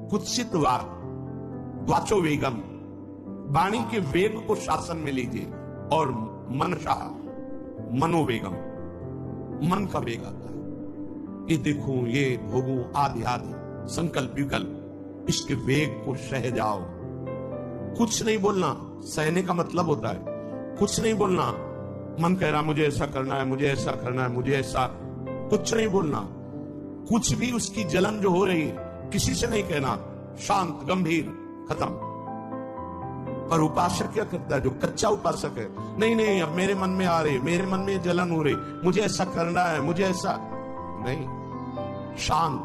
कुत्सित वाचो वेगम, वाणी के वेग को शासन में लीजिए। और मनसा मनोवेगम, मन का वेग आता है। ये देखूं, ये भोगूं, आदि आदि संकल्प विकल्प, इसके वेग को सह जाओ। कुछ नहीं बोलना, सहने का मतलब होता है कुछ नहीं बोलना। मन कह रहा मुझे ऐसा करना है, मुझे ऐसा करना है, मुझे ऐसा, कुछ नहीं बोलना। कुछ भी उसकी जलन जो हो रही है किसी से नहीं कहना, शांत गंभीर, खत्म। पर उपासक क्या करता है, जो कच्चा उपासक है, नहीं नहीं अब मेरे मन में आ रही, मेरे मन में जलन हो रही, मुझे ऐसा करना है, मुझे ऐसा नहीं। शांत,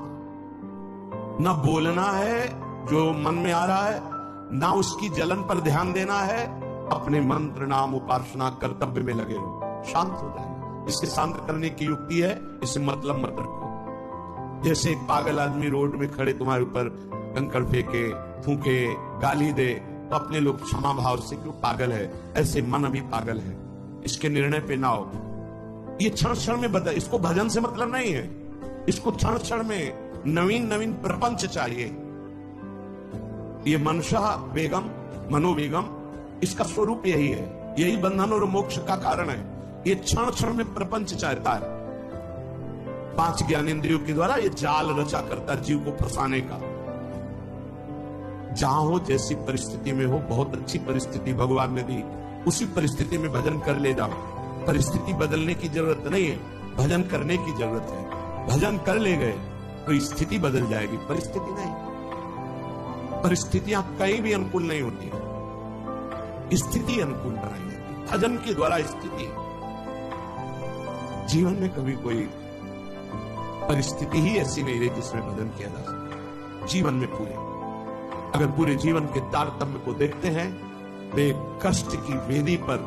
न बोलना है जो मन में आ रहा है, ना उसकी जलन पर ध्यान देना है, अपने मंत्र नाम उपासना कर्तव्य में लगे रहो, शांत हो जाएगा। इसके शांत करने की युक्ति है, इसे मतलब मत रखो। जैसे एक पागल आदमी रोड में खड़े तुम्हारे ऊपर कंकड़ फेंके, थूके, गाली दे, तो अपने लोग क्षमा भाव से क्यों पागल है, ऐसे मन अभी पागल है, इसके निर्णय पे ना हो। ये क्षण क्षण में बदल, इसको भजन से मतलब नहीं है, इसको क्षण क्षण में नवीन नवीन प्रपंच चाहिए। ये मनसा वेगम, मनोवेगम, इसका स्वरूप यही है, यही बंधन और मोक्ष का कारण है। ये क्षण क्षण में प्रपंच चाहता है, 5 ज्ञानेंद्रियों के द्वारा ये जाल रचा करता है जीव को फंसाने का। जहां हो, जैसी परिस्थिति में हो, बहुत अच्छी परिस्थिति भगवान ने दी, उसी परिस्थिति में भजन कर ले जाओ। परिस्थिति बदलने की जरूरत नहीं है, भजन करने की जरूरत है। भजन कर ले गए तो स्थिति बदल जाएगी, परिस्थिति नहीं। परिस्थितियां कहीं भी अनुकूल नहीं होती, स्थिति अनुकूल बनाई जाती है भजन के द्वारा। स्थिति, जीवन में कभी कोई परिस्थिति ही ऐसी नहीं रही जिसमें भजन किया जा सके। जीवन में पूरे, अगर पूरे जीवन के तारतम्य को देखते हैं, वे कष्ट की वेदी पर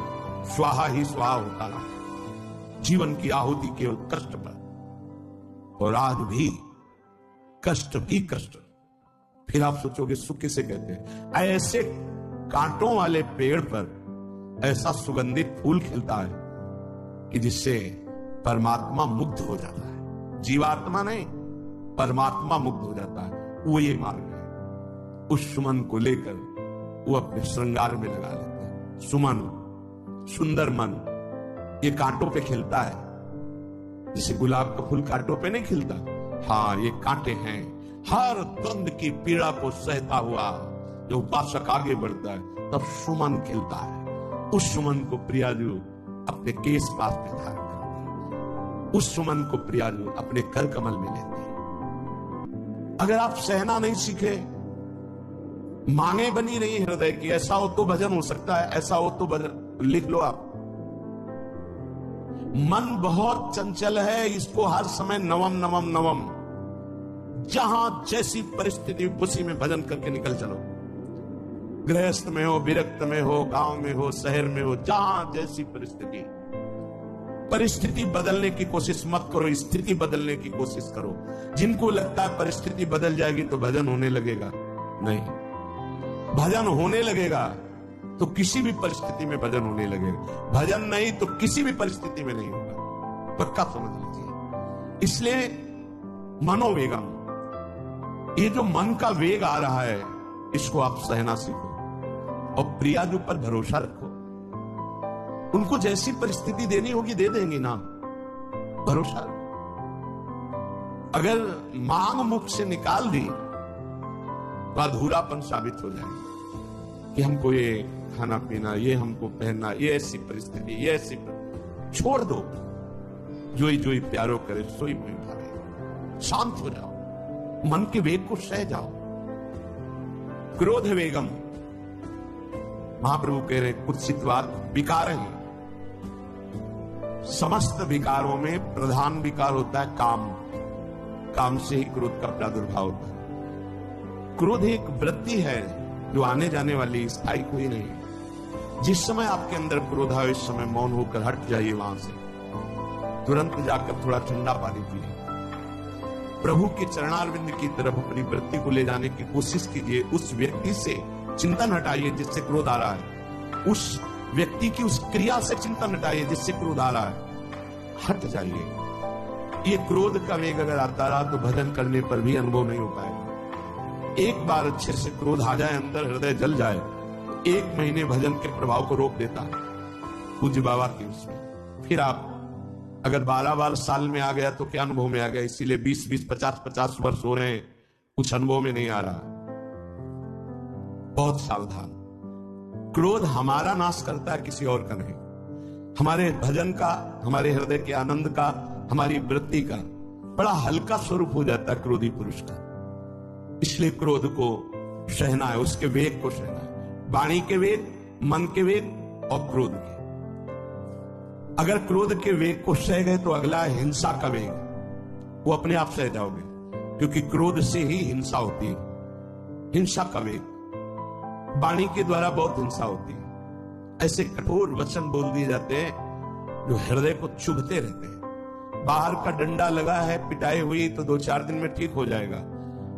स्वाहा ही स्वाहा होता है। जीवन की आहुति केवल कष्ट पर, और आज भी कष्ट ही कष्ट। फिर आप सोचोगे सुख किसे कहते हैं? ऐसे कांटों वाले पेड़ पर ऐसा सुगंधित फूल खिलता है कि जिससे परमात्मा मुग्ध हो जाता है। जीवात्मा नहीं, परमात्मा मुग्ध हो जाता है। वो ये मार्ग है। उस सुमन को लेकर वो अपने श्रृंगार में लगा लेते हैं। सुमन, सुंदर मन, ये कांटों पे खिलता है, जैसे गुलाब का फूल कांटों पे नहीं खिलता। हाँ, ये कांटे हैं। हर द्वंद की पीड़ा को सहता हुआ जो उपासक आगे बढ़ता है, तब सुमन खिलता है। उस सुमन को प्रियाजू अपने केश पास में धारण करते हैं, उस सुमन को प्रियाजू अपने कर कमल में लेते हैं। अगर आप सहना नहीं सीखे, मांगे बनी रही हृदय की, ऐसा हो तो भजन हो सकता है, ऐसा हो तो भजन, लिख लो आप। मन बहुत चंचल है, इसको हर समय नवम नवम नवम, जहां जैसी परिस्थिति उसी में भजन करके निकल चलो। गृहस्थ में हो, विरक्त में हो, गांव में हो, शहर में हो, जहां जैसी परिस्थिति, परिस्थिति बदलने की कोशिश मत करो, स्थिति बदलने की कोशिश करो। जिनको लगता है परिस्थिति बदल जाएगी तो भजन होने लगेगा, नहीं, भजन होने लगेगा तो किसी भी परिस्थिति में भजन होने लगेगा। भजन नहीं तो किसी भी परिस्थिति में नहीं होगा, पक्का समझ लीजिए। इसलिए मनोवेगम, ये जो मन का वेग आ रहा है, इसको आप सहना सीखो और प्रियाजू पर भरोसा रखो। उनको जैसी परिस्थिति देनी होगी दे देंगी ना, भरोसा रखो। अगर मांग मुख से निकाल दी तो अधूरापन साबित हो जाएगा कि हमको ये खाना पीना, ये हमको पहनना, ये ऐसी परिस्थिति, ये ऐसी छोड़ दो। जोई जोई प्यारो करे सोई में भावे। शांत हो जाओ, मन के वेग को सह जाओ। क्रोध वेगम, महाप्रभु कह रहे कुत्सितवाद विकार है। समस्त विकारों में प्रधान विकार होता है काम। काम से ही क्रोध का प्रादुर्भाव होता है। क्रोध एक वृत्ति है जो आने जाने वाली, स्थायी कोई नहीं। जिस समय आपके अंदर क्रोध आए, इस समय मौन होकर हट जाइए वहां से, तुरंत जाकर थोड़ा ठंडा पानी पिए, प्रभु के चरणारविंद की तरफ अपनी वृत्ति को ले जाने की कोशिश कीजिए। उस व्यक्ति से चिंतन हटाइए जिससे क्रोध आ रहा है, उस व्यक्ति की उस क्रिया से चिंतन हटाइए जिससे क्रोध आ रहा है, हट जाइए। ये क्रोध का वेग अगर आता रहा तो भजन करने पर भी अनुभव नहीं हो पाएगा। एक बार अच्छे से क्रोध आ जाए अंदर, हृदय जल जाए, 1 महीने भजन के प्रभाव को रोक देता है पूज्य बाबा की उसमें। फिर आप अगर 12 साल में आ गया तो क्या अनुभव में आ गया, इसीलिए 20-20, 50-50 वर्ष हो रहे हैं, कुछ अनुभव में नहीं आ रहा। बहुत सावधान। क्रोध हमारा नाश करता है, किसी और का नहीं। हमारे भजन का, हमारे हृदय के आनंद का, हमारी वृत्ति का बड़ा हल्का स्वरूप हो जाता है क्रोधी पुरुष का। इसलिए क्रोध को सहना है, उसके वेग को सहना है। वाणी के वेग, मन के वेग और क्रोध के। अगर क्रोध के वेग को सह गए तो अगला है हिंसा का वेग, वो अपने आप सह जाओगे, क्योंकि क्रोध से ही हिंसा होती है। हिंसा का वेग, वाणी के द्वारा बहुत हिंसा होती है। ऐसे कठोर वचन बोल दिए जाते हैं जो हृदय को चुभते रहते हैं। बाहर का डंडा लगा है, पिटाई हुई तो 2-4 दिन में ठीक हो जाएगा,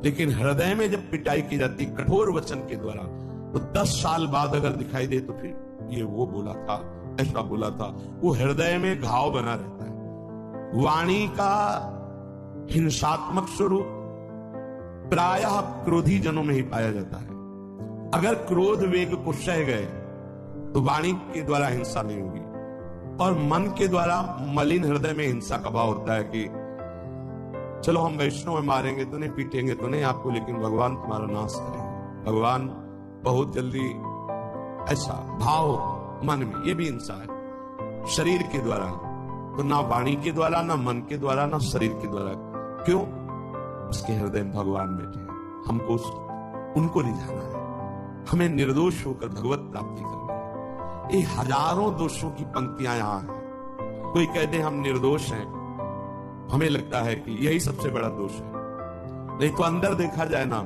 लेकिन हृदय में जब पिटाई की जाती कठोर वचन के द्वारा, तो 10 साल बाद अगर दिखाई दे तो फिर ये वो बोला था, ऐसा बोला था, वो हृदय में घाव बना रहता है। वाणी का हिंसात्मक स्वरूप प्रायः क्रोधी जनों में ही पाया जाता है। अगर क्रोध वेग को सह गए तो वाणी के द्वारा हिंसा नहीं होगी, और मन के द्वारा मलिन हृदय में हिंसा का भाव होता है कि चलो हम वैष्णव में मारेंगे तो नहीं, पीटेंगे तो नहीं आपको, लेकिन भगवान तुम्हारा नाश करेंगे, भगवान बहुत जल्दी, ऐसा भाव मन में, ये भी हिंसा है शरीर के द्वारा। तो ना वाणी के द्वारा, ना मन के द्वारा, ना शरीर के द्वारा। क्यों? उसके हृदय में भगवान बैठे हैं, हमको उनको रिझाना है, हमें निर्दोष होकर भगवत प्राप्ति करनी है। ये हजारों दोषों की पंक्तियां यहां हैं। कोई कहते हम निर्दोष हैं, हमें लगता है कि यही सबसे बड़ा दोष है, नहीं तो अंदर देखा जाए ना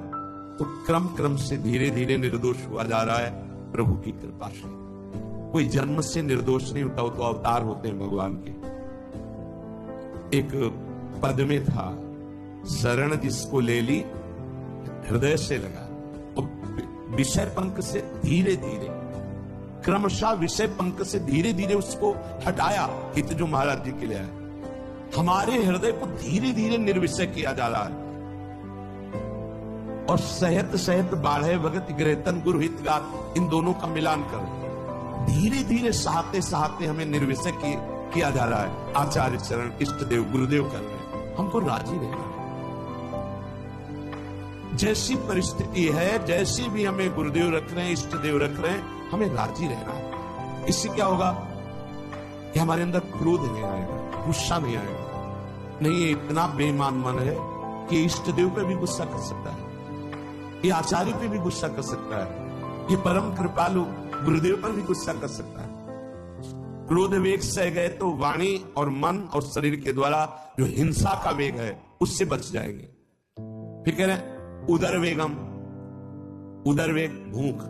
तो क्रम क्रम से धीरे धीरे निर्दोष हुआ जा रहा है प्रभु की कृपा से। कोई जन्म से निर्दोष नहीं होता, वो तो अवतार होते हैं भगवान के। एक पद में था, शरण जिसको ले ली हृदय से लगा, और विषय पंख से धीरे धीरे, क्रमशः विषय पंख से धीरे धीरे उसको हटाया। हित जो महाराज जी के लिए आया, हमारे हृदय को धीरे धीरे निर्विषय किया जा रहा है। और सहत सहत बाढ़े भगत गृहतन गुरु हित गात, इन दोनों का मिलान कर धीरे धीरे सहाते सहाते हमें निर्विषय किया जा रहा है। आचार्य चरण, इष्ट देव, गुरुदेव कर रहे हैं, हमको राजी रहना है। जैसी परिस्थिति है, जैसी भी हमें गुरुदेव रख रहे हैं, इष्ट देव रख रहे हैं, हमें राजी रहना है। इससे क्या होगा कि हमारे अंदर क्रोध नहीं आएगा, गुस्सा नहीं आएगा। नहीं, ये इतना बेईमान मन है कि इष्ट देव पे भी गुस्सा कर सकता है, ये आचार्य पे भी गुस्सा कर सकता है, ये परम कृपालु गुरुदेव पर भी गुस्सा कर सकता है। क्रोध वेग सह गए तो वाणी और मन और शरीर के द्वारा जो हिंसा का वेग है उससे बच जाएंगे। फिर कह रहे हैं उदर वेगम, उदर वेग भूख।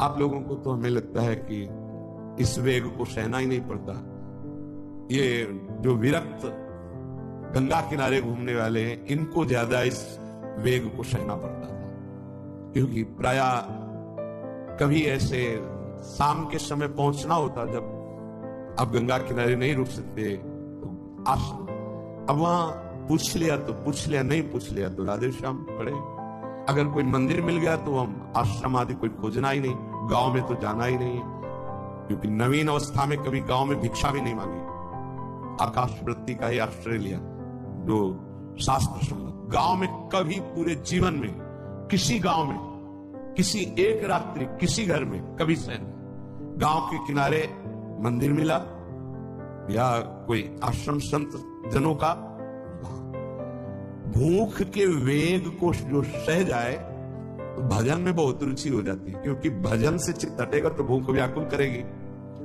आप लोगों को तो हमें लगता है कि इस वेग को सहना ही नहीं पड़ता। ये जो विरक्त गंगा किनारे घूमने वाले हैं, इनको ज्यादा इस वेग को सहना पड़ता था, क्योंकि प्रायः कभी ऐसे शाम के समय पहुंचना होता जब आप गंगा किनारे नहीं रुक सकते तो आश्रम, अब वहां पूछ लिया तो पूछ लिया, नहीं पूछ लिया तो राधे श्याम पड़े। अगर कोई मंदिर मिल गया तो हम आश्रम आदि कोई खोजना ही नहीं, गांव में तो जाना ही नहीं, क्योंकि नवीन अवस्था में कभी गांव में भिक्षा भी नहीं मांगी। आकाश वृत्ति का ही आश्रय लिया जो शास्त्र सम्मत। गांव में कभी पूरे जीवन में किसी गांव में, किसी एक रात्रि किसी घर में कभी सहन, गांव के किनारे मंदिर मिला या कोई आश्रम संत जनों का, भूख के वेग को जो सह जाए तो भजन में बहुत रुचि हो जाती है, क्योंकि भजन से चित्त हटेगा तो भूख व्याकुल करेगी,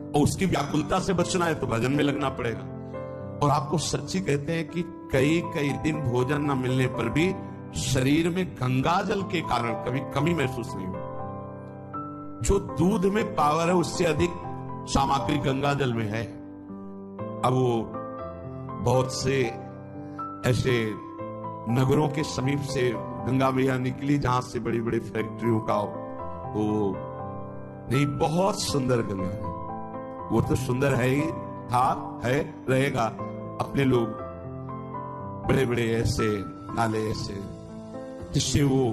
और उसकी व्याकुलता से बचना है तो भजन में लगना पड़ेगा। और आपको सच्ची कहते हैं कि कई कई दिन भोजन न मिलने पर भी शरीर में गंगा जल के कारण कभी कमी महसूस नहीं हुई। जो दूध में पावर है उससे अधिक सामग्री गंगा जल में है। अब वो बहुत से ऐसे नगरों के समीप से गंगा मैया निकली जहां से बड़ी बड़ी फैक्ट्रियों का वो नहीं, बहुत सुंदर गंगा है। वो तो सुंदर है ही, था, है, रहेगा। अपने लोग बड़े बड़े ऐसे नाले ऐसे जिससे वो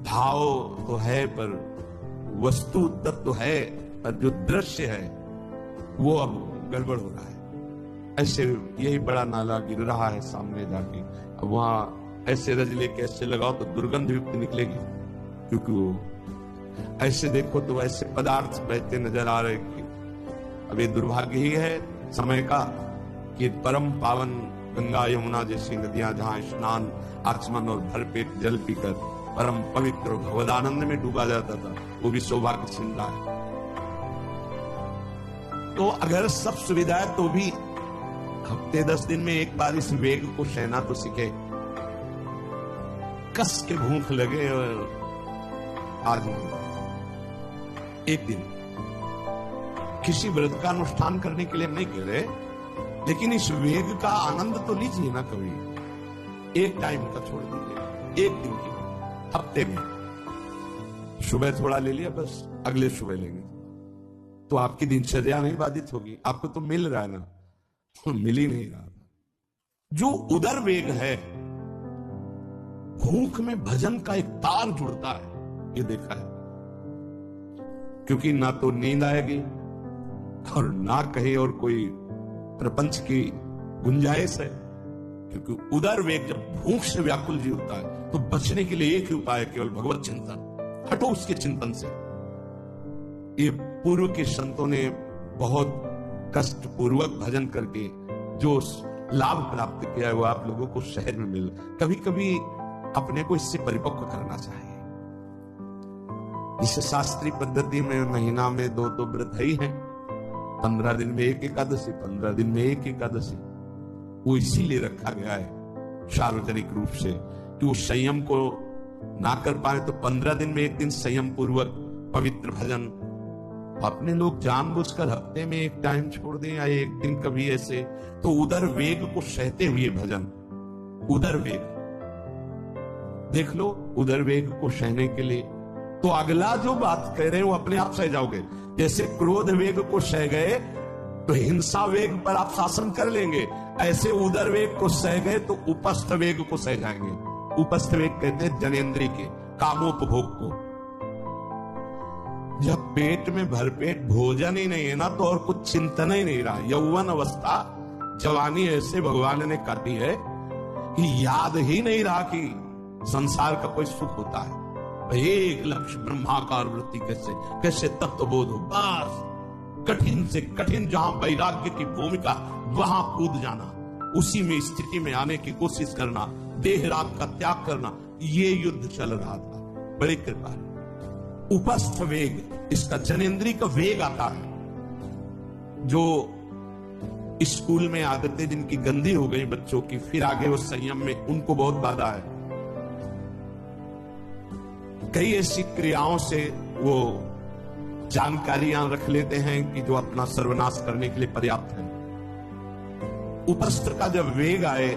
भाव तो है पर वस्तु तत्व तो है, पर जो दृश्य है वो अब गड़बड़ हो रहा है। ऐसे यही बड़ा नाला गिर रहा है सामने जाके, अब वहां ऐसे रजले कैसे लगाओ तो दुर्गंध युक्त निकलेगी, क्योंकि वो ऐसे देखो तो ऐसे पदार्थ बहते नजर आ रहे कि अब ये दुर्भाग्य ही है समय का कि परम पावन गंगा यमुना जैसी नदियां जहां स्नान आचमन और भरपेट जल पीकर परम पवित्र भगवदानंद में डूबा जाता था, वो भी सौभाग्य छिन रहा है। तो अगर सब सुविधा है तो भी हफ्ते 10 दिन में एक बार इस वेग को सहना तो सीखे। कस के भूख लगे और आज एक दिन किसी व्रत का अनुष्ठान करने के लिए नहीं कह रहे, लेकिन इस वेग का आनंद तो लीजिए ना कभी। एक टाइम का छोड़ दीजिए, एक दिन की हफ्ते में सुबह थोड़ा ले लिया, बस अगले सुबह लेंगे तो आपकी दिनचर्या नहीं बाधित होगी। आपको तो मिल रहा है ना, मिल ही नहीं रहा। जो उदर वेग है, भूख में भजन का एक तार जुड़ता है, ये देखा है, क्योंकि ना तो नींद आएगी और ना कहीं और कोई प्रपंच की गुंजाइश है, क्योंकि उदर वेग जब भूख से व्याकुल जी होता है तो बचने के लिए एक ही उपाय है, केवल भगवत चिंतन। हटो उसके चिंतन से। ये पूर्व के संतों ने बहुत कष्ट पूर्वक भजन करके जो लाभ प्राप्त किया है वो आप लोगों को शहर में मिल। कभी कभी अपने को इससे परिपक्व करना चाहिए। इस शास्त्रीय पद्धति में महीना में 2 व्रत ही हैं, 15 दिन में एक एकादशी, 15 दिन में एक एकादशी। वो इसीलिए रखा गया है सार्वजनिक रूप से कि वो संयम को ना कर पाए तो 15 दिन में एक दिन संयम पूर्वक पवित्र भजन। अपने लोग जानबूझकर हफ्ते में एक टाइम छोड़ दें या एक दिन कभी ऐसे, तो उदर वेग को सहते हुए भजन। उदर वेग देख लो, उदर वेग को सहने के लिए तो अगला जो बात कह रहे हैं वो अपने आप सह जाओगे। जैसे क्रोध वेग को सह गए तो हिंसा वेग पर आप शासन कर लेंगे, ऐसे उदर वेग को सह गए तो उपस्थ वेग को सह जाएंगे। उपस्थ वेग कहते हैं जनेंद्रिय के कामोपभोग को। जब पेट में भरपेट भोजन ही नहीं है ना तो और कुछ चिंतन ही नहीं रहा। यौवन अवस्था जवानी ऐसे भगवान ने काटी है कि याद ही नहीं रहा कि संसार का कोई सुख होता है। एक लक्ष्य ब्रह्माकार वृत्ति कैसे तत्वबोध हो, बस कठिन से कठिन जहां वैराग्य की भूमिका वहां कूद जाना, उसी में स्थिति में आने की कोशिश करना, देह राग का त्याग करना, ये युद्ध चल रहा था। बड़ी कृपा है। उपस्थ वेग, इसका जनेंद्रिय का वेग आता है। जो स्कूल में आदतें जिनकी गंदी हो गई बच्चों की, फिर आगे वो संयम में उनको बहुत बाधा है। कई ऐसी क्रियाओं से वो जानकारियां रख लेते हैं कि जो अपना सर्वनाश करने के लिए पर्याप्त है। उपस्थ का जब वेग आए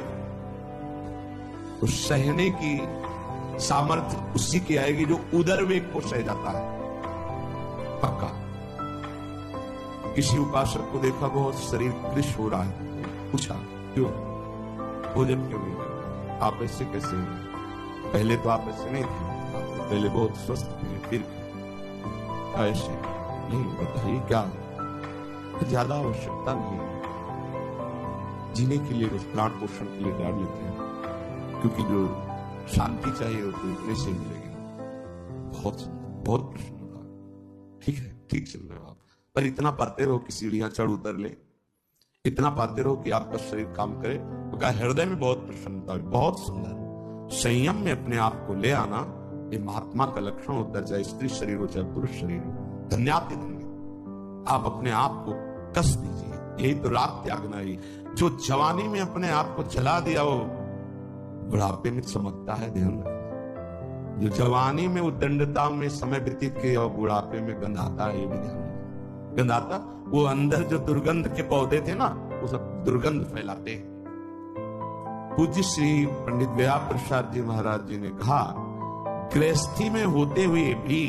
तो सहने की सामर्थ्य उसी की आएगी जो उदर वेग को सह जाता है। पक्का। किसी उपासक को देखा बहुत शरीर कृश हो रहा है, पूछा क्यों, भोजन क्यों नहीं, आप ऐसे कैसे, पहले तो आप ऐसे नहीं थे, पहले बहुत स्वस्थ थे, फिर ऐसे नहीं, बताइए क्या, ज्यादा आवश्यकता नहीं है, जीने के लिए प्राण पोषण के लिए डाल लेते हैं, क्योंकि जो शांति चाहिए वो तो इतने से मिलेगी। बहुत बहुत प्रश्न होगा। ठीक है, ठीक चल रहे हो आप, पर इतना पाते रहो कि सीढ़ियां चढ़ उतर ले, इतना पाते रहो कि आपका शरीर काम करे, तो क्या हृदय में बहुत प्रसन्नता है। बहुत सुंदर संयम में अपने आप को ले आना, ये महात्मा का लक्षण होता है, चाहे स्त्री शरीर हो चाहे पुरुष शरीर हो। धन्याति धन्य आप अपने आप को कस दीजिए, यही तो राग त्यागना ही। जो जवानी में अपने आप को जला दिया वो बुढ़ापे में चमकता है, ध्यान रखना। जो जवानी में उद्दंडता में समय व्यतीत किया और बुढ़ापे में गंधाता है, ये भी ध्यान रखना। गंधाता वो अंदर जो दुर्गंध के पौधे थे ना, वो सब दुर्गंध फैलाते हैं। पूज्य श्री पंडित गया प्रसाद जी महाराज जी ने कहा, गृहस्थी में होते हुए भी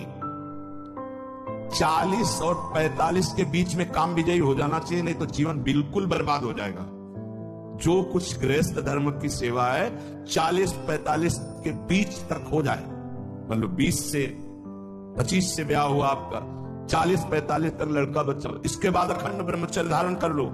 40 और 45 के बीच में काम विजयी हो जाना चाहिए, नहीं तो जीवन बिल्कुल बर्बाद हो जाएगा। जो कुछ गृहस्थ धर्म की सेवा है 40-45 के बीच तक हो जाए, मतलब 20 से 25 से ब्याह हुआ आपका, 40-45 तक लड़का बच्चा, इसके बाद अखंड ब्रह्मचर्य धारण कर लो।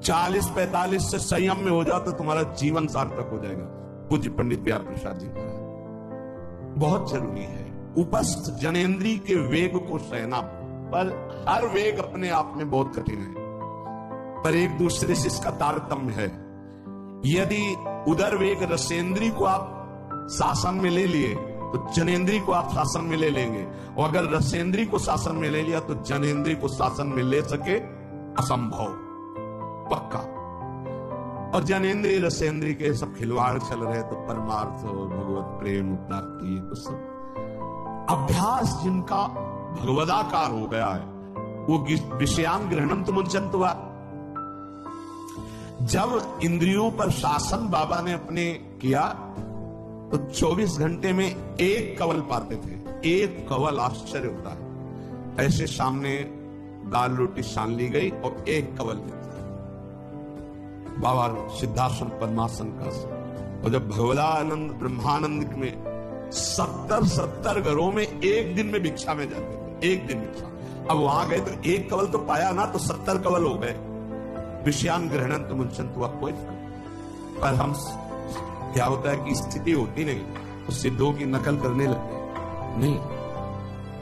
40-45 से संयम में हो जाओ तो तुम्हारा जीवन सार्थक हो जाएगा। पूज्य पंडित प्यार प्रसाद जी महाराज, बहुत जरूरी है उपस्थ जनेंद्री के वेग को सहना। पर हर वेग अपने आप में बहुत कठिन है, पर एक दूसरे से इसका तारतम्य है। यदि उदर वेग रसेंद्री को आप शासन में ले लिए तो जनेंद्री को आप शासन में ले लेंगे, और अगर रसेंद्री को शासन में ले लिया तो जनेंद्री को शासन में ले सके असंभव, पक्का। और जनेंद्री रसेंद्री के सब खिलवाड़ चल रहे तो परमार्थ और भगवत प्रेम प्राप्ति ये तो सब अभ्यास जिनका भगवदाकार हो गया है वो विषयान ग्रहणम तो मुंचंतवा। जब इंद्रियों पर शासन बाबा ने अपने किया तो 24 घंटे में एक कवल पाते थे, एक कवल। आश्चर्य होता है, ऐसे सामने दाल रोटी सान ली गई और एक कवल देता बाबा सिद्धासन पद्मासन का। और जब भगवदानंद ब्रह्मानंद में 70 घरों में एक दिन में भिक्षा में जाते थे, एक दिन भिक्षा। अब वहां गए तो एक कवल तो पाया ना, तो 70 कवल हो गए। विषयान ग्रहणन तो मुंचन हुआ कोई फर्क। पर हम क्या होता है कि स्थिति होती नहीं तो सिद्धों की नकल करने लगते नहीं।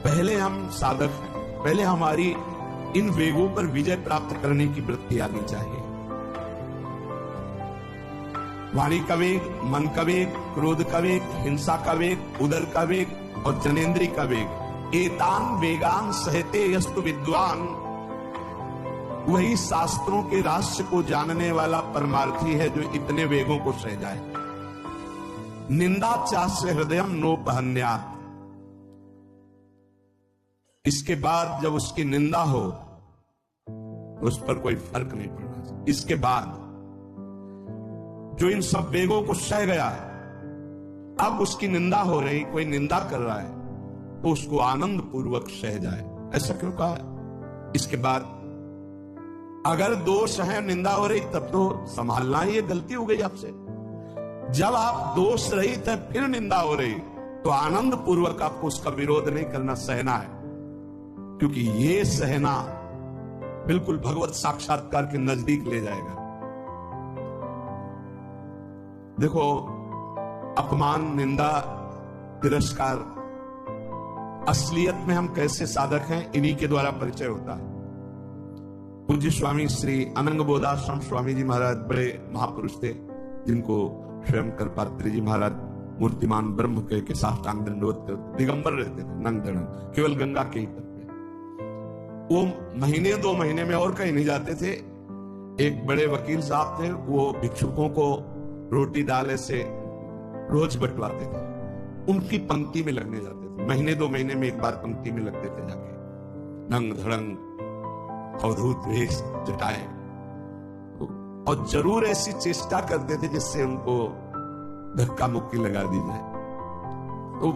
पहले हम साधक हैं, पहले हमारी इन वेगों पर विजय प्राप्त करने की वृत्ति आनी चाहिए। वाणी का वेग, मन का वेग, क्रोध का वेग, हिंसा का वेग, उदर का वेग और जनेंद्री का वेग। एतान वेगान सहते यस्तु विद्वान, वही शास्त्रों के रहस्य को जानने वाला परमार्थी है जो इतने वेगों को सह जाए। निंदा चास्य हृदयम नोपहन्यात्, इसके बाद जब उसकी निंदा हो तो उस पर कोई फर्क नहीं पड़ना। इसके बाद जो इन सब वेगों को सह गया है, अब उसकी निंदा हो रही, कोई निंदा कर रहा है तो उसको आनंद पूर्वक सह जाए। ऐसा क्यों कहा है? इसके बाद अगर दोष है, निंदा हो रही, तब तो संभालना ही, ये गलती हो गई आपसे। जब आप दोष रहित है फिर निंदा हो रही तो आनंद पूर्वक आपको उसका विरोध नहीं करना, सहना है। क्योंकि ये सहना बिल्कुल भगवत साक्षात्कार के नजदीक ले जाएगा। देखो, अपमान, निंदा, तिरस्कार, असलियत में हम कैसे साधक हैं इन्हीं के द्वारा परिचय होता है। पूज्य स्वामी श्री अनंग बोधाश्रम स्वामी जी महाराज बड़े महापुरुष थे, जिनको स्वयं करपात्री जी महाराज मूर्तिमान ब्रह्म के साष्टांग दंडवत दिगंबर रहते थे, नंग धड़ंग, केवल गंगा के ही तट पे। वो महीने 2 महीने में और कहीं नहीं जाते थे। एक बड़े वकील साहब थे, वो भिक्षुकों को रोटी दाल से रोज बंटवाते थे, उनकी पंक्ति में लगने जाते थे। महीने 2 महीने में एक बार पंक्ति में लगते थे जाके, नंग धड़ंग अवधूत वेश जटाए, और जरूर ऐसी चेष्टा करते थे जिससे उनको धक्का मुक्की लगा दी जाए। तो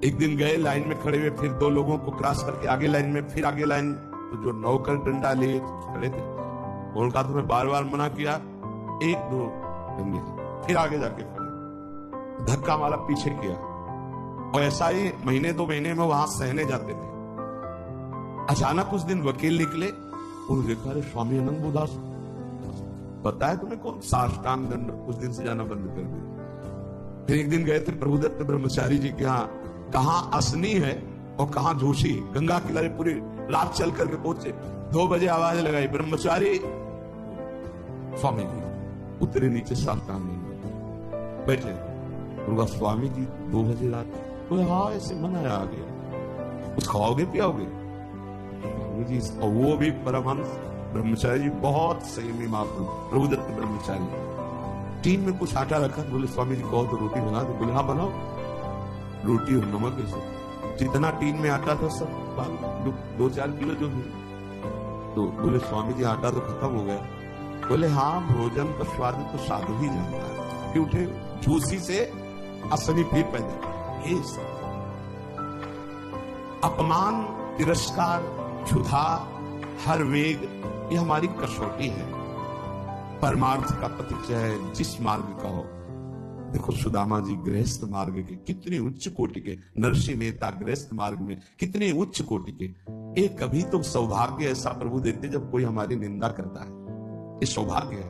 एक दिन गए, लाइन में खड़े हुए, फिर 2 लोगों को क्रॉस करके आगे लाइन में, फिर आगे लाइन, तो जो नौकर डंडा लिए खड़े थे उनका तो मैं बार बार मना किया, 1-2 फिर आगे जाके खड़े, धक्का मारा, पीछे किया। और ऐसा ही महीने 2 महीने में वहां सहने जाते थे। अचानक उस दिन वकील निकले, उन्होंने देखा, अरे स्वामी अनंग बोधास, पता है तुम्हें कौन? साष्टांग दंड। उस दिन से जाना बंद कर दिया। फिर एक दिन गए थे प्रभुदत्त ब्रह्मचारी जी के यहाँ, कहाँ असनी है और कहाँ जोशी, गंगा किनारे पूरी रात चल करके पहुंचे। 2 बजे आवाज लगाई, ब्रह्मचारी। स्वामी जी उतरे नीचे, साष्टांग दंड बैठे। उनका स्वामी जी 2 बजे रात, बोले हाँ ऐसे मनाया आ गया, कुछ खाओगे पियाओगे? स्वामी जी, और वो भी परमहंस ब्रह्मचारी जी, बहुत संयमी महापुरुष प्रभुदत्त ब्रह्मचारी। टीम में कुछ आटा रखा, बोले स्वामी जी कहो तो रोटी बना दो। बोले हाँ बनाओ। रोटी और नमक ऐसे, जितना टीन में आटा था सब 2-4 किलो जो भी। तो बोले स्वामी जी आटा तो खत्म हो गया। बोले हाँ, भोजन का स्वाद तो साधु ही जानता है। फिर उठे, झूसी से असली फिर पैदा। ये अपमान, तिरस्कार, क्षुधा, हर वेग, ये हमारी कसौटी है। परमार्थ का पथ चाहे जिस मार्ग का हो। देखो सुदामा जी गृहस्थ मार्ग के कितने उच्च कोटि के, नरसिंह मेहता गृहस्थ मार्ग में कितने उच्च कोटि के। एक कभी तो सौभाग्य ऐसा प्रभु देते जब कोई हमारी निंदा करता है, ये सौभाग्य है,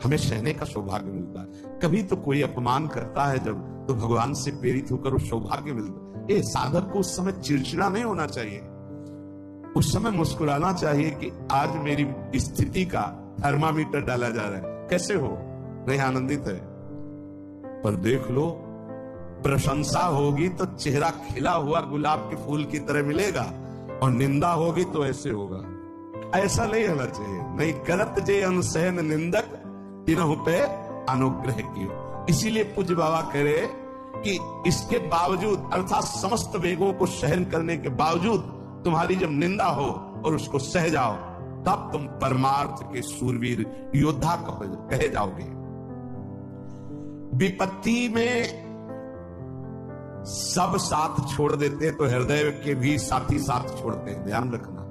हमें सहने का सौभाग्य मिलता है। कभी तो कोई अपमान करता है जब, तो भगवान से प्रेरित होकर उस सौभाग्य मिलता है। ये साधक को उस समय चिड़चिड़ा नहीं होना चाहिए, उस समय मुस्कुराना चाहिए कि आज मेरी स्थिति का थर्मामीटर डाला जा रहा है, कैसे हो, नहीं आनंदित है। पर देख लो प्रशंसा होगी तो चेहरा खिला हुआ गुलाब के फूल की तरह मिलेगा, और निंदा होगी तो ऐसे होगा। ऐसा नहीं होना चाहिए। नहीं करत जे अनुसहन निंदक तिनहु पे अनुग्रह कियो। इसीलिए पूज्य बाबा कह रहे कि इसके बावजूद, अर्थात समस्त वेगों को सहन करने के बावजूद तुम्हारी जब निंदा हो और उसको सह जाओ, तब तुम परमार्थ के सूरवीर योद्धा कहे जाओगे। विपत्ति में सब साथ छोड़ देते तो हृदय के भी साथी साथ छोड़ते हैं, ध्यान रखना।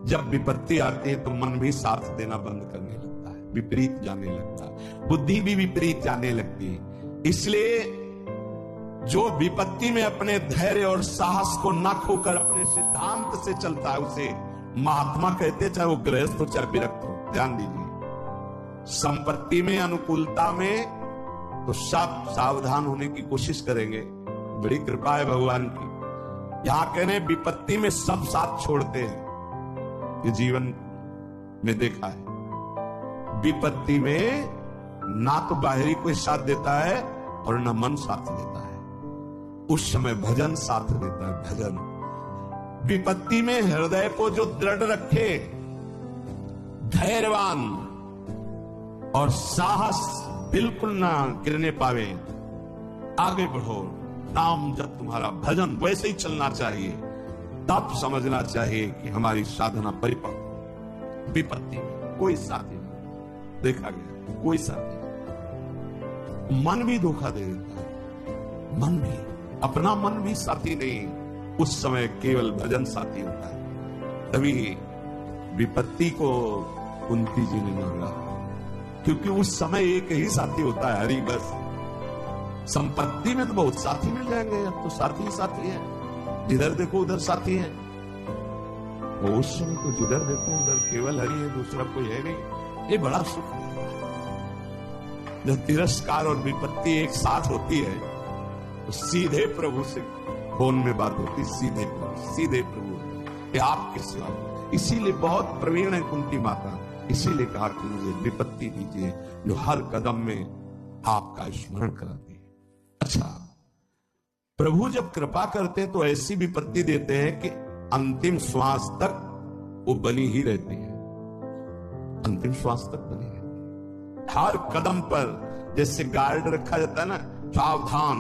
जब विपत्ति आती है तो मन भी साथ देना बंद करने लगता है, विपरीत जाने लगता है, बुद्धि भी विपरीत जाने लगती है। इसलिए जो विपत्ति में अपने धैर्य और साहस को न खोकर अपने सिद्धांत से चलता है उसे महात्मा कहते, चाहे वो गृहस्थ हो चाहे विरक्त हो। ध्यान दीजिए, संपत्ति में अनुकूलता में तो सब सावधान होने की कोशिश करेंगे, बड़ी कृपा है भगवान की। यहां कहने विपत्ति में सब साथ छोड़ते हैं, ये जीवन में देखा है। विपत्ति में ना तो बाहरी कोई साथ देता है और ना मन साथ देता है, उस समय भजन साथ देता है, भजन। विपत्ति में हृदय को जो दृढ़ रखे, धैर्यवान और साहस बिल्कुल ना गिरने पावे, आगे बढ़ो, नाम जब तुम्हारा भजन वैसे ही चलना चाहिए, तब समझना चाहिए कि हमारी साधना परिपक्व। विपत्ति में कोई साथी नहीं देखा गया, कोई साथी नहीं। मन भी धोखा दे देता है, मन भी, अपना मन भी साथी नहीं, उस समय केवल भजन साथी होता है। तभी विपत्ति को कुंती जी ने मांगा, क्योंकि उस समय एक ही साथी होता है, हरि बस। संपत्ति में तो बहुत साथी मिल जाएंगे, अब तो साथी ही साथी है, जिधर देखो उधर साथी है। वो उस समय तो जिधर देखो उधर केवल हरि है, दूसरा कोई है नहीं। ये बड़ा सुख है। जब तिरस्कार और विपत्ति एक साथ होती है तो सीधे प्रभु से फोन में बात होती, सीधे प्रभु, ये आपके सिवा। इसीलिए बहुत प्रवीण है कुंती माता, इसीलिए कहा कि मुझे विपत्ति दीजिए जो हर कदम में आपका स्मरण कराती है। अच्छा, प्रभु जब कृपा करते हैं तो ऐसी विपत्ति देते हैं कि अंतिम श्वास तक वो बनी ही रहती है, अंतिम श्वास तक बनी रहती है। हर कदम पर जैसे गार्ड रखा जाता है ना, सावधान,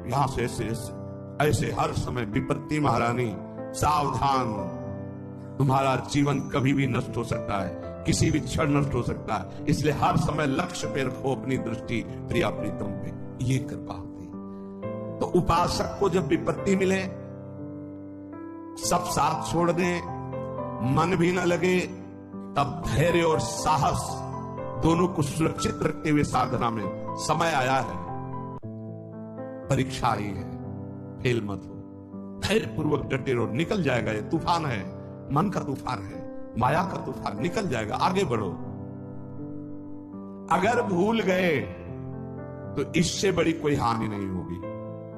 यहां से ऐसे ऐसे हर समय विपत्ति महारानी सावधान, तुम्हारा जीवन कभी भी नष्ट हो सकता है, किसी भी क्षण नष्ट हो सकता है, इसलिए हर समय लक्ष्य पे रखो अपनी दृष्टि, प्रिया प्रीतम पे। ये कृपा होती है। तो उपासक को जब विपत्ति मिले, सब साथ छोड़ दें, मन भी न लगे, तब धैर्य और साहस दोनों को सुरक्षित रखते हुए साधना में समय आया है। परीक्षा आई है, फेल मत हो, धैर्य पूर्वक डटे रहो, निकल जाएगा। ये तूफान है, मन का तूफान है, माया का तूफान, निकल जाएगा, आगे बढ़ो। अगर भूल गए तो इससे बड़ी कोई हानि नहीं होगी,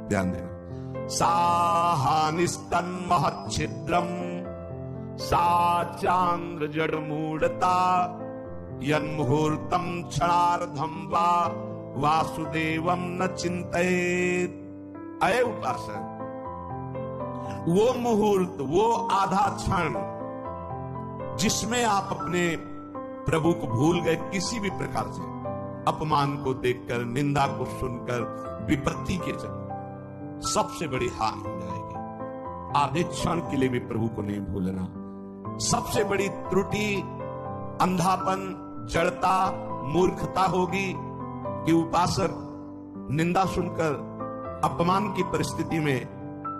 ध्यान देना। साहानिस्तन महच्छिद्रम सा चांद्र जड़ मूढ़ता यन्मुहूर्तम क्षणार्धम वा वासुदेवम न चिंतेत। अये उपासक, वो मुहूर्त, वो आधा क्षण जिसमें आप अपने प्रभु को भूल गए, किसी भी प्रकार से अपमान को देखकर, निंदा को सुनकर, विपत्ति के चलते सबसे बड़ी हानि हो जाएगी। आधे क्षण के लिए भी प्रभु को नहीं भूलना। सबसे बड़ी त्रुटि अंधापन, जड़ता, मूर्खता होगी कि उपासक निंदा सुनकर अपमान की परिस्थिति में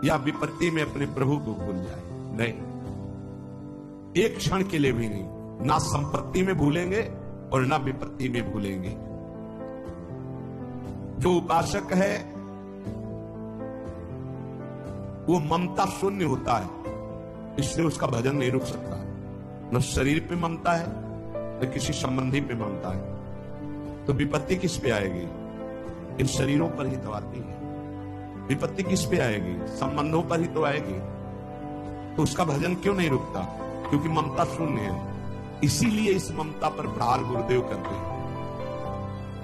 या विपत्ति में अपने प्रभु को भूल जाए। नहीं, एक क्षण के लिए भी नहीं। ना संपत्ति में भूलेंगे और ना विपत्ति में भूलेंगे। जो उपासक है वो ममता शून्य होता है, इसलिए उसका भजन नहीं रुक सकता। न शरीर पे ममता है न किसी संबंधी पे ममता है, तो विपत्ति किस पे आएगी? इन शरीरों पर ही तो आती है। विपत्ति किस पे आएगी? संबंधों पर ही तो आएगी। तो उसका भजन क्यों नहीं रुकता? क्योंकि ममता शून्य है। इसीलिए इस ममता पर प्रहार गुरुदेव करते हैं,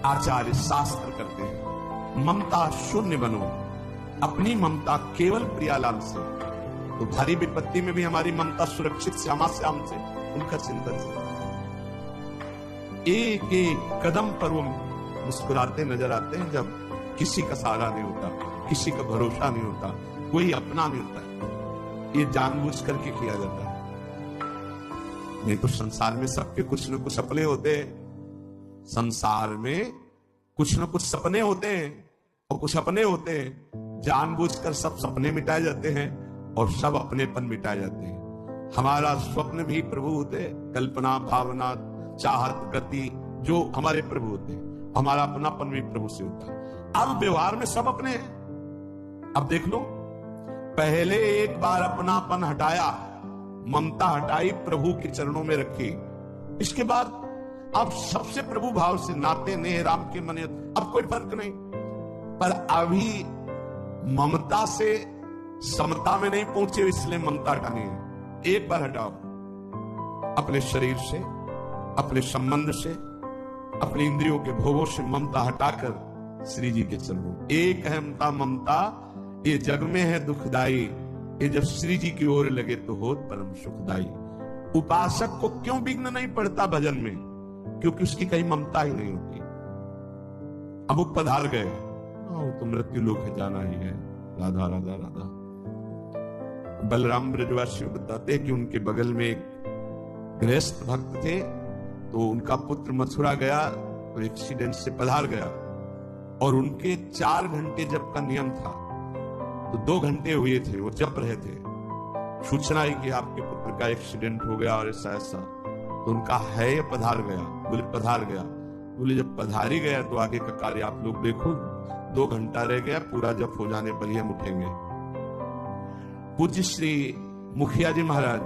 आचार्य शास्त्र करते हैं। ममता शून्य बनो, अपनी ममता केवल प्रियालाल से। तो भारी विपत्ति में भी हमारी ममता सुरक्षित श्यामा श्याम से, उनका चिंतन से। एक एक कदम पर वो मुस्कुराते नजर आते हैं जब किसी का सहारा नहीं होता, किसी का भरोसा नहीं होता, कोई अपना नहीं होता। ये जानबूझ करके किया जाता है। नहीं तो संसार में सबके कुछ न कुछ सपने होते हैं। संसार में कुछ न कुछ सपने होते हैं और कुछ अपने होते हैं। जानबूझकर सब सपने मिटाए जाते हैं और सब अपनेपन मिटाए जाते हैं। हमारा स्वप्न भी प्रभु होते हैं, कल्पना, भावना, चाहत, गति जो हमारे प्रभु होते हैं। हमारा अपनापन भी प्रभु से होता है। अब व्यवहार में सब अपने हैं। अब देख लो, पहले एक बार अपनापन हटाया, ममता हटाई, प्रभु के चरणों में रखी। इसके बाद अब सबसे प्रभु भाव से नाते ने राम के मन, अब कोई फर्क नहीं। पर अभी ममता से समता में नहीं पहुंचे, इसलिए ममता हटानी है। एक बार हटाओ, अपने शरीर से, अपने संबंध से, अपने इंद्रियों के भोगों से ममता हटाकर श्री जी के चरणों। एक अहमता ममता ये जग में है दुखदाई, ये जब श्री जी की ओर लगे तो होत परम सुखदाई। उपासक को क्यों विघ्न नहीं पड़ता भजन में? क्योंकि उसकी कहीं ममता ही नहीं होती। अब वो पधार गए, तो मृत्यु लोक है, जाना ही है। राधा राधा राधा। बलराम ब्रजवासी बताते हैं कि उनके बगल में एक गृहस्थ भक्त थे, तो उनका पुत्र मथुरा गया तो एक्सीडेंट से पधार गया, और उनके 4 घंटे जप का नियम था, तो 2 घंटे हुए थे, वो जप रहे थे। सूचना है कि आपके पुत्र का एक्सीडेंट हो गया और ऐसा ऐसा। तो उनका है ये पधार गया? बोले पधार गया। बोले जब पधार ही गया तो आगे का कार्य आप लोग देखो, 2 घंटा रह गया, पूरा जप हो जाने पर ही हम उठेंगे। पूज्य श्री मुखिया जी महाराज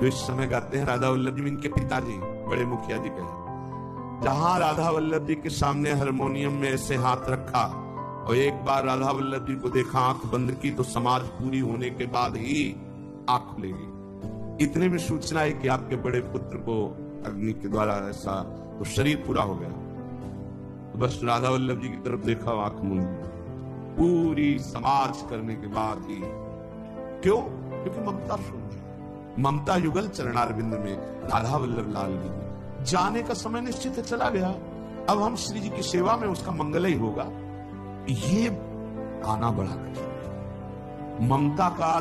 जो इस समय गाते हैं, राधा वल्लभ जी इनके पिताजी, बड़े मुखिया जी कहे, जहां राधा वल्लभ जी के सामने हारमोनियम में ऐसे हाथ रखा और एक बार राधा वल्लभ जी को देखा, आंख बंद की, तो समाज पूरी होने के बाद ही आंख खुलेगी। इतने में सूचना है कि आपके बड़े पुत्र को अग्नि के द्वारा ऐसा, तो शरीर पूरा हो गया। तो बस राधा वल्लभ जी की तरफ देखा, आंख मूंदी, पूरी समाज करने के बाद ही। क्यों? क्योंकि ममता शून्य, ममता युगल चरणारविंद में राधा वल्लभ लाल जी। जाने का समय निश्चित है, चला गया। अब हम श्री जी की सेवा में, उसका मंगल ही होगा। ये आना बड़ा कठिन है। ममता का